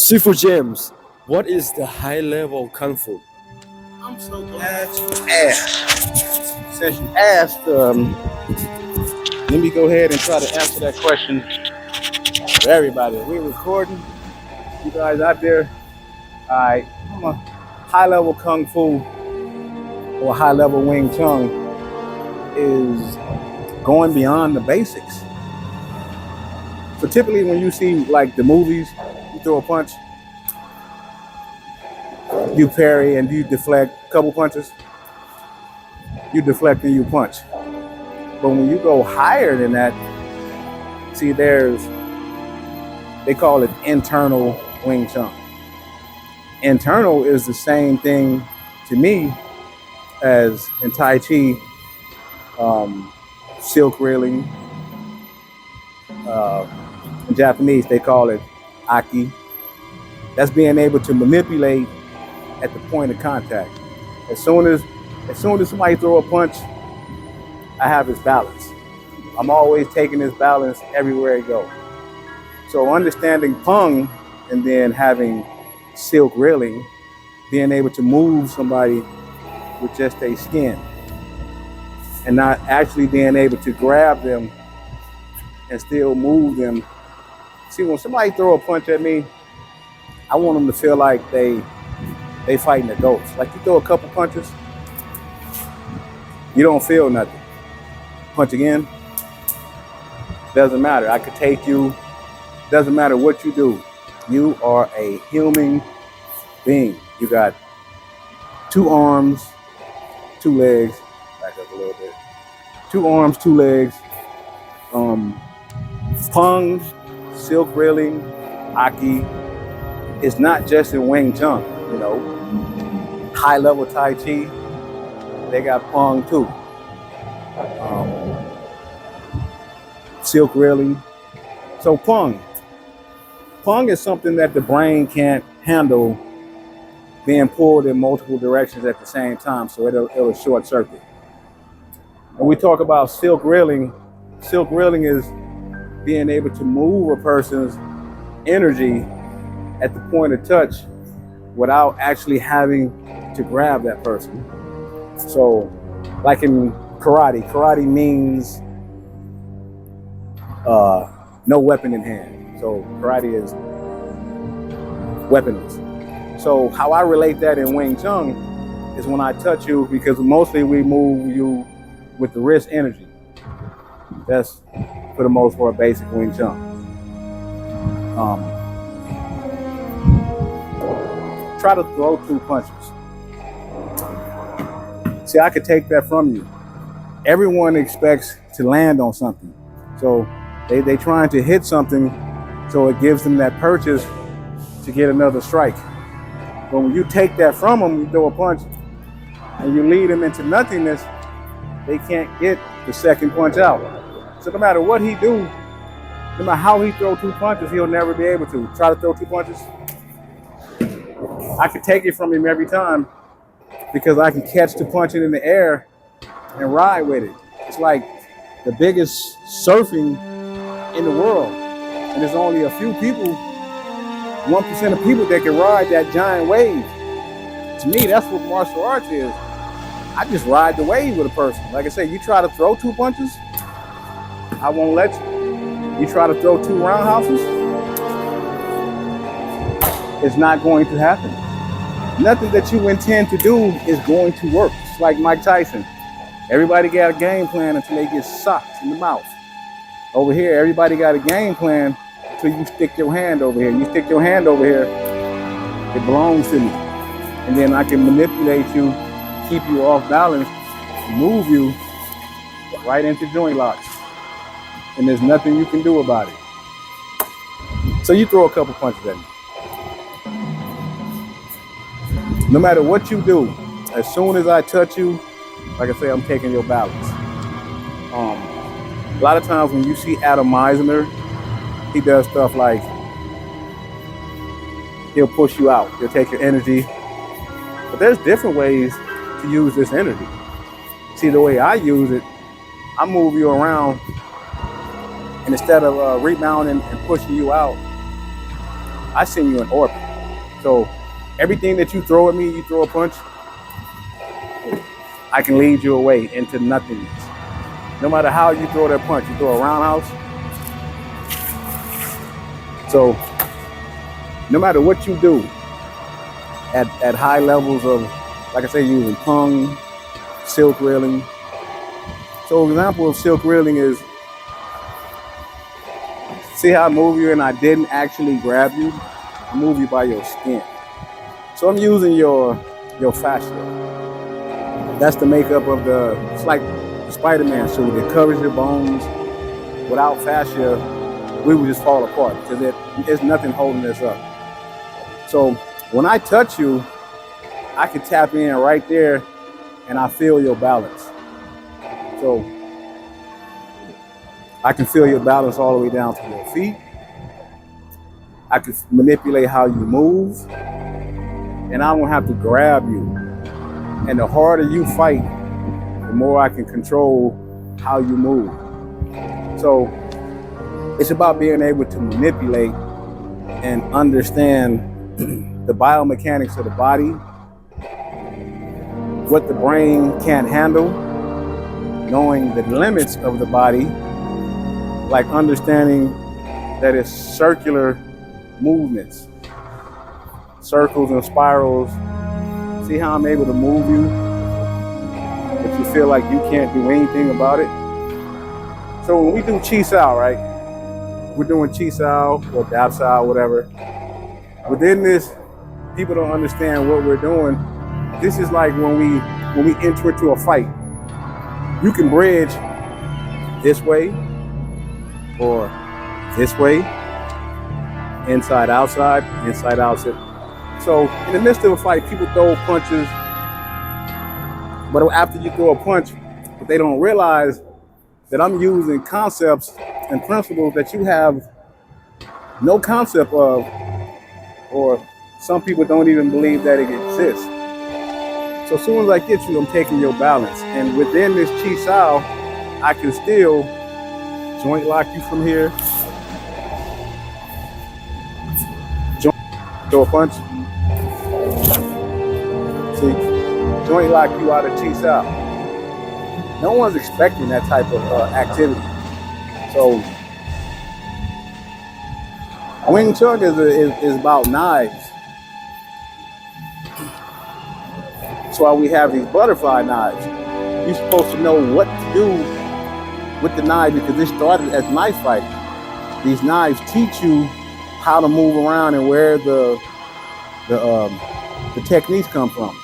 Sifu James, what is the high level Kung Fu? I'm so glad you asked. Since you asked, let me go ahead and try to answer that question for everybody. We're recording. You guys out there? All right. I'm a high level Kung Fu or high level Wing Chun is going beyond the basics. So typically when you see like the movies, you throw a punch, you parry and you deflect a couple punches, you deflect and you punch. But when you go higher than that, see they call it internal Wing Chun. Internal is the same thing to me as in Tai Chi, silk reeling. In Japanese, they call it Aiki. That's being able to manipulate at the point of contact. As soon as somebody throw a punch, I have his balance. I'm always taking his balance everywhere I go. So understanding Peng and then having silk reeling, being able to move somebody with just a skin and not actually being able to grab them and still move them. See, when somebody throw a punch at me, I want them to feel like they fighting a ghost. Like you throw a couple punches, you don't feel nothing. Punch again, doesn't matter. I could take you, doesn't matter what you do. You are a human being. You got 2 arms, 2 legs, back up a little bit. 2 arms, 2 legs. Peng, silk reeling, Aiki, it's not just in Wing Chun, you know. High level Tai Chi, they got Peng too. Silk reeling. So Peng is something that the brain can't handle being pulled in multiple directions at the same time, so it'll short circuit. When we talk about silk reeling is being able to move a person's energy at the point of touch without actually having to grab that person. So like in karate means no weapon in hand. So karate is weaponless. So how I relate that in Wing Chun is when I touch you, because mostly we move you with the wrist energy. That's for the most part basic Wing Chun. Try to throw 2 punches. See, I could take that from you. Everyone expects to land on something. So they trying to hit something so it gives them that purchase to get another strike. But when you take that from them, you throw a punch and you lead them into nothingness, they can't get the second punch out. So no matter what he do, no matter how he throw 2 punches, he'll never be able to. Try to throw 2 punches. I can take it from him every time because I can catch the punch in the air and ride with it. It's like the biggest surfing in the world. And there's only a few people, 1% of people that can ride that giant wave. To me, that's what martial arts is. I just ride the wave with a person. Like I said, you try to throw 2 punches, I won't let you. You try to throw 2 roundhouses, it's not going to happen. Nothing that you intend to do is going to work. It's like Mike Tyson. Everybody got a game plan until they get socked in the mouth. Over here, everybody got a game plan until you stick your hand over here. You stick your hand over here, it belongs to me. And then I can manipulate you, keep you off balance, move you right into joint locks. And there's nothing you can do about it. So you throw a couple punches at me. No matter what you do, as soon as I touch you, like I say, I'm taking your balance. A lot of times when you see Adam Meisner, he does stuff like he'll push you out, he'll take your energy. But there's different ways to use this energy. See, the way I use it, I move you around, and instead of rebounding and pushing you out, I send you in orbit. So everything that you throw at me, you throw a punch, I can lead you away into nothingness. No matter how you throw that punch, you throw a roundhouse. So no matter what you do at high levels of, like I say, using tongue, silk reeling. So an example of silk reeling is, see how I move you and I didn't actually grab you? I move you by your skin. So I'm using your fascia. That's the makeup of it's like the Spider-Man suit. It covers your bones. Without fascia, we would just fall apart because there's nothing holding us up. So when I touch you, I can tap in right there and I feel your balance. So I can feel your balance all the way down to your feet. I can manipulate how you move, and I don't have to grab you. And the harder you fight, the more I can control how you move. So it's about being able to manipulate and understand the biomechanics of the body, what the brain can't handle, knowing the limits of the body, like understanding that it's circular movements, circles and spirals. See how I'm able to move you, but you feel like you can't do anything about it? So when we do Chi Sao, right? We're doing Chi Sao or Dap Sao, whatever. Within this, people don't understand what we're doing. This is like when we enter into a fight. You can bridge this way or this way, inside, outside, inside, outside. So in the midst of a fight, people throw punches, but after you throw a punch, they don't realize that I'm using concepts and principles that you have no concept of, or some people don't even believe that it exists. So as soon as I get you, I'm taking your balance. And within this Chi Sao, I can still joint lock you from here, throw a punch. See, joint lock you out of Chi Sao. No one's expecting that type of activity. So Wing Chun is about knives. That's why we have these butterfly knives. You're supposed to know what to do with the knife because this started as knife fighting. These knives teach you how to move around and where the techniques come from.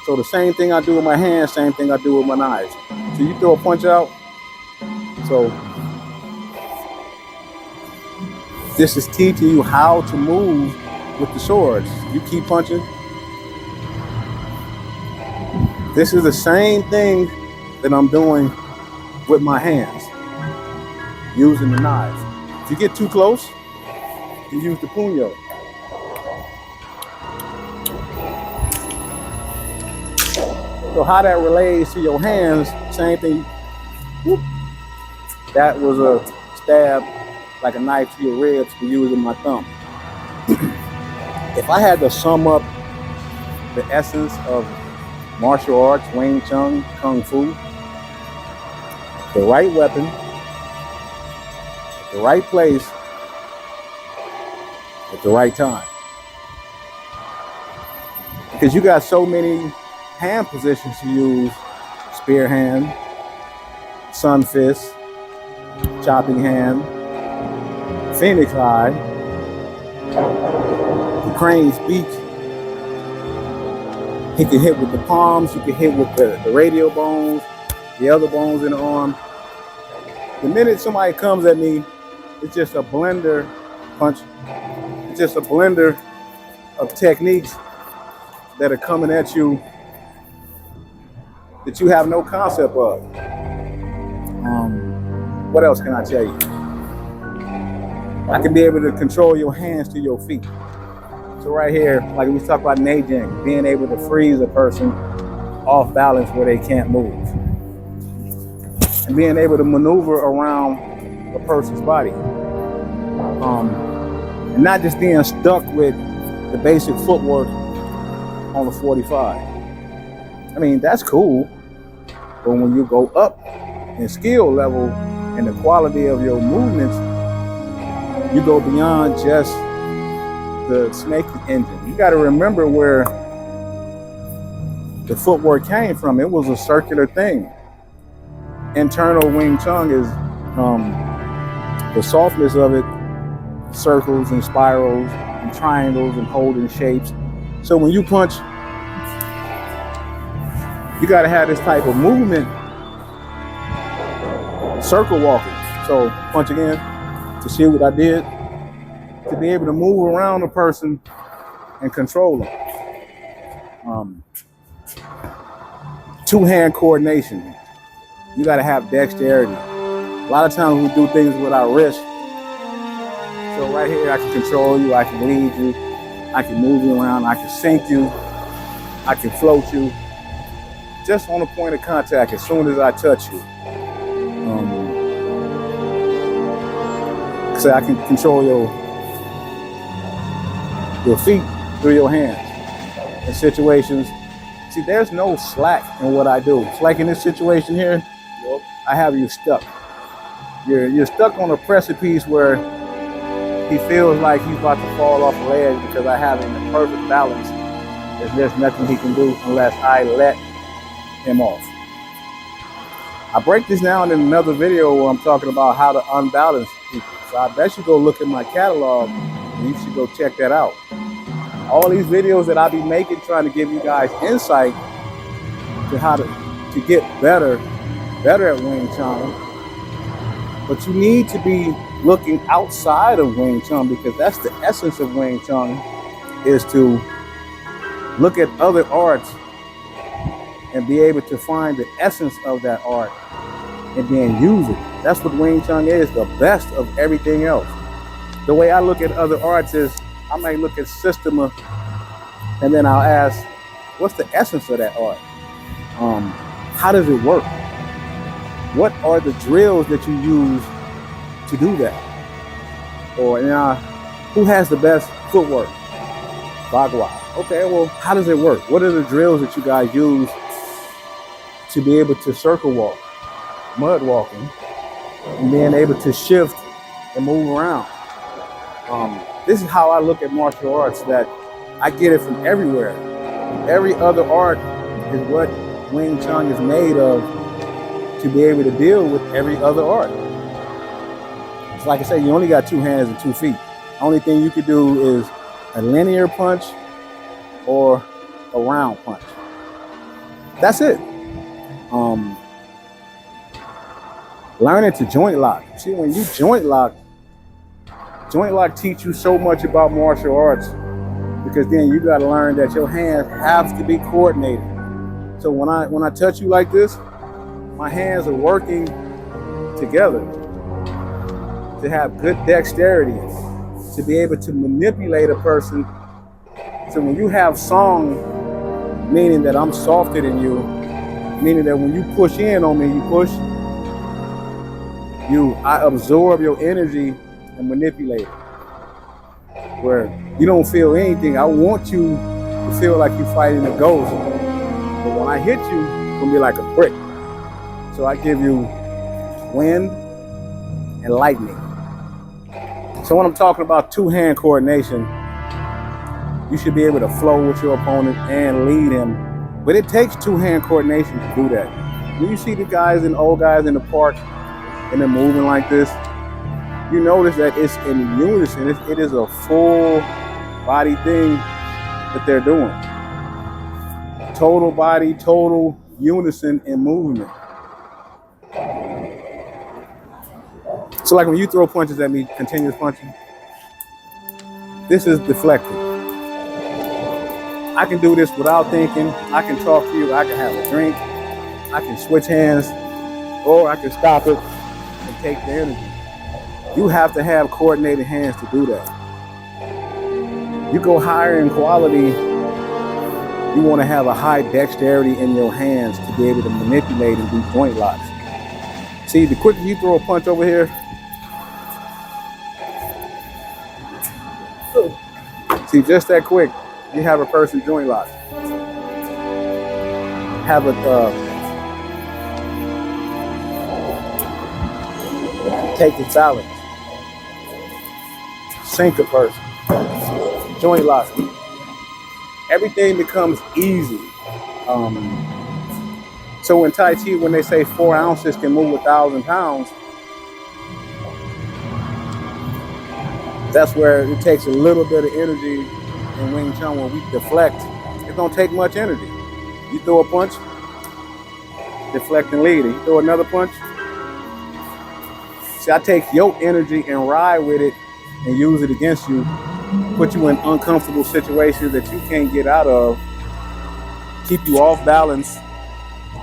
So the same thing I do with my hands, same thing I do with my knives. So you throw a punch out. So this is teaching you how to move with the swords. You keep punching. This is the same thing that I'm doing with my hands, using the knives. If you get too close, you use the puño. So how that relates to your hands, same thing. Whoop. That was a stab, like a knife to your ribs, for using my thumb. If I had to sum up the essence of martial arts, Wing Chun, Kung Fu, the right weapon, the right place, at the right time. Because you got so many hand positions to use: spear hand, sun fist, chopping hand, phoenix eye, the crane's beak. He can hit with the palms, you can hit with the radial bones, the other bones in the arm. The minute somebody comes at me, it's just a blender punch. It's just a blender of techniques that are coming at you that you have no concept of. What else can I tell you? I can be able to control your hands to your feet. So right here, like we talk about Neijing, being able to freeze a person off balance where they can't move. And being able to maneuver around a person's body. And not just being stuck with the basic footwork on the 45. I mean, that's cool. But when you go up in skill level and the quality of your movements, you go beyond just the snake engine. You got to remember where the footwork came from. It was a circular thing. Internal Wing Chun is the softness of it, circles and spirals and triangles and holding shapes. So when you punch, you got to have this type of movement, circle walking. So punch again to see what I did, to be able to move around a person and control them. Two-hand coordination. You got to have dexterity. A lot of times we do things with our wrist. So right here, I can control you, I can lead you, I can move you around, I can sink you, I can float you. Just on the point of contact, as soon as I touch you. So I can control your feet through your hands in situations. See, there's no slack in what I do. It's like in this situation here, I have you stuck. You're stuck on a precipice where he feels like he's about to fall off a ledge because I have him in perfect balance. There's nothing he can do unless I let him off. I break this down in another video where I'm talking about how to unbalance people. So I bet you go look at my catalog and you should go check that out. All these videos that I be making trying to give you guys insight to how to get better at Wing Chun. But you need to be looking outside of Wing Chun because that's the essence of Wing Chun, is to look at other arts and be able to find the essence of that art and then use it. That's what Wing Chun is, the best of everything else. The way I look at other arts is I might look at system and then I'll ask, what's the essence of that art? How does it work? What are the drills that you use to do that? Or who has the best footwork? Bagua. Okay, well, how does it work? What are the drills that you guys use to be able to circle walk, mud walking, and being able to shift and move around? This is how I look at martial arts, that I get it from everywhere. Every other art is what Wing Chun is made of to be able to deal with every other art. It's like I say, you only got 2 hands and 2 feet. The only thing you could do is a linear punch or a round punch. That's it. Learning to joint lock. See, when you joint lock teach you so much about martial arts, because then you got to learn that your hands have to be coordinated. So when I touch you like this, my hands are working together to have good dexterity, to be able to manipulate a person. So when you have song, meaning that I'm softer than you, meaning that when you push in on me, I absorb your energy and manipulate it. Where you don't feel anything. I want you to feel like you're fighting a ghost. But when I hit you, it's gonna be like a brick. So I give you wind and lightning. So when I'm talking about 2-hand coordination, you should be able to flow with your opponent and lead him. But it takes 2-hand coordination to do that. When you see the old guys in the park and they're moving like this, you notice that it's in unison. It is a full body thing that they're doing. Total body, total unison in movement. So like when you throw punches at me, continuous punching, This is deflecting. I can do this without thinking. I can talk to you. I can have a drink. I can switch hands, or I can stop it and take the energy. You have to have coordinated hands to do that. You go higher in quality, you want to have a high dexterity in your hands to be able to manipulate and do joint locks. See, the quicker you throw a punch over here, see, just that quick, you have a person joint lock. Have a take the balance, sink a person, joint lock. Everything becomes easy. So in Tai Chi, when they say 4 ounces can move 1,000 pounds, that's where it takes a little bit of energy in Wing Chun. When we deflect, it don't take much energy. You throw a punch, deflect and lead it. You throw another punch. See, I take your energy and ride with it and use it against you, put you in uncomfortable situations that you can't get out of, keep you off balance.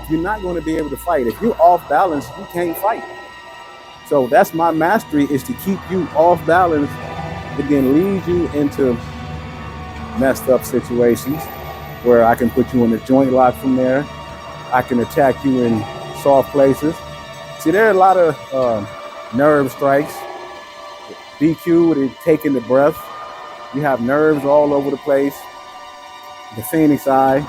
You're not going to be able to fight. If you're off balance, you can't fight. So that's my mastery, is to keep you off balance, but then lead you into messed up situations where I can put you in a joint lock from there. I can attack you in soft places. See, there are a lot of nerve strikes. BQ, with it taking the breath. You have nerves all over the place. The Phoenix Eye.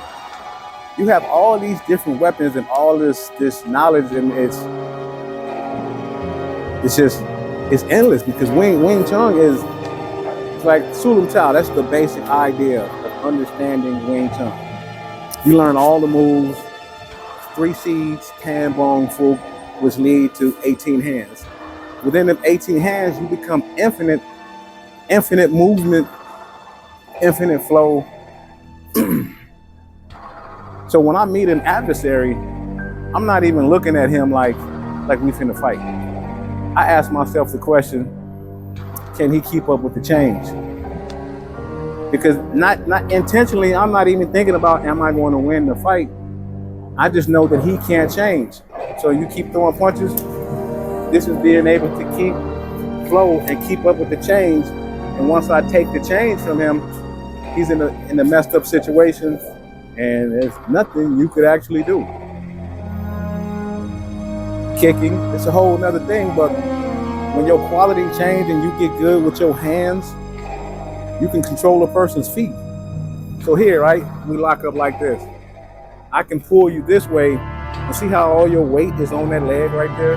You have all these different weapons and all this knowledge, and it's endless, because Wing Chun is like Sulam Chao. That's the basic idea of understanding Wing Chun. You learn all the moves, 3 seeds, Tan, Bong, Fu, which lead to 18 hands. Within them 18 hands, you become infinite movement, infinite flow. So when I meet an adversary, I'm not even looking at him like we finna fight. I ask myself the question, can he keep up with the change? Because not intentionally, I'm not even thinking about, am I going to win the fight? I just know that he can't change. So you keep throwing punches. This is being able to keep flow and keep up with the change. And once I take the change from him, he's in a messed up situation, and there's nothing you could actually do. Kicking, it's a whole nother thing, but when your quality change and you get good with your hands, you can control a person's feet. So here, right, we lock up like this. I can pull you this way, and see how all your weight is on that leg right there?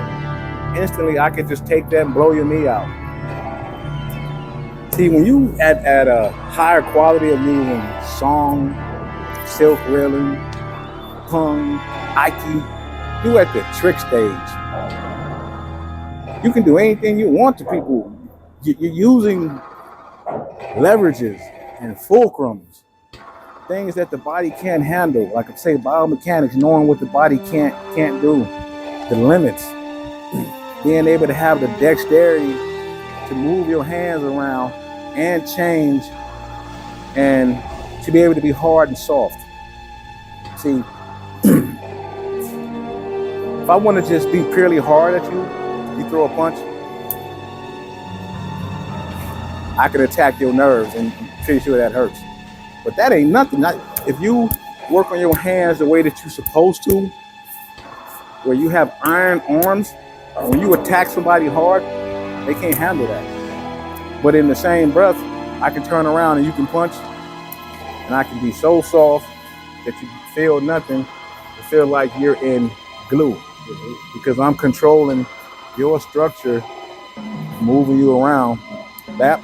Instantly, I can just take that and blow your knee out. See, when you at a higher quality of using song, silk reeling, Peng, Aiki, you at the trick stage. You can do anything you want to people. You're using leverages and fulcrums, things that the body can't handle. Like I say, biomechanics, knowing what the body can't do, the limits, being able to have the dexterity to move your hands around and change, and to be able to be hard and soft. See, if I want to just be purely hard at you, you throw a punch, I could attack your nerves and pretty sure that hurts. But that ain't nothing. If you work on your hands the way that you're supposed to, where you have iron arms, when you attack somebody hard, they can't handle that. But in the same breath, I can turn around and you can punch, and I can be so soft that you feel nothing. You feel like you're in glue, because I'm controlling your structure, moving you around. Bap,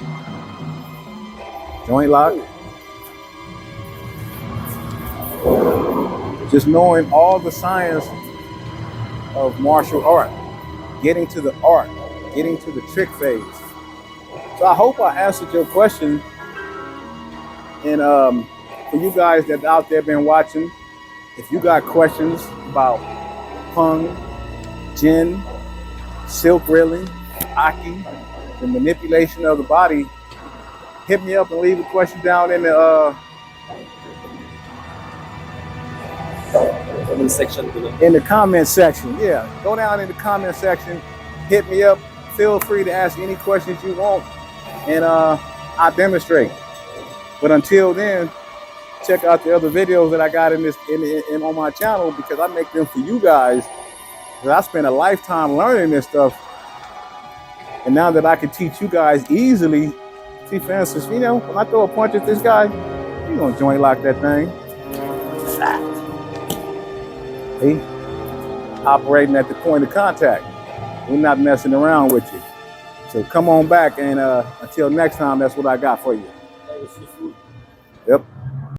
joint lock. Just knowing all the science of martial art, getting to the art, getting to the trick phase. So I hope I answered your question. And for you guys that out there been watching, if you got questions about Peng, Jin, silk reeling, Aiki, the manipulation of the body, hit me up and leave a question down in the comment section below. in the comment section. Yeah, go down in the comment section, hit me up. Feel free to ask any questions you want, and I'll demonstrate. But until then, check out the other videos that I got in on my channel, because I make them for you guys. Because I spent a lifetime learning this stuff, and now that I can teach you guys easily. See, for instance, you know, when I throw a punch at this guy, you gonna joint lock that thing. He operating at the point of contact. We're not messing around with you. So come on back, and until next time, that's what I got for you. Yep.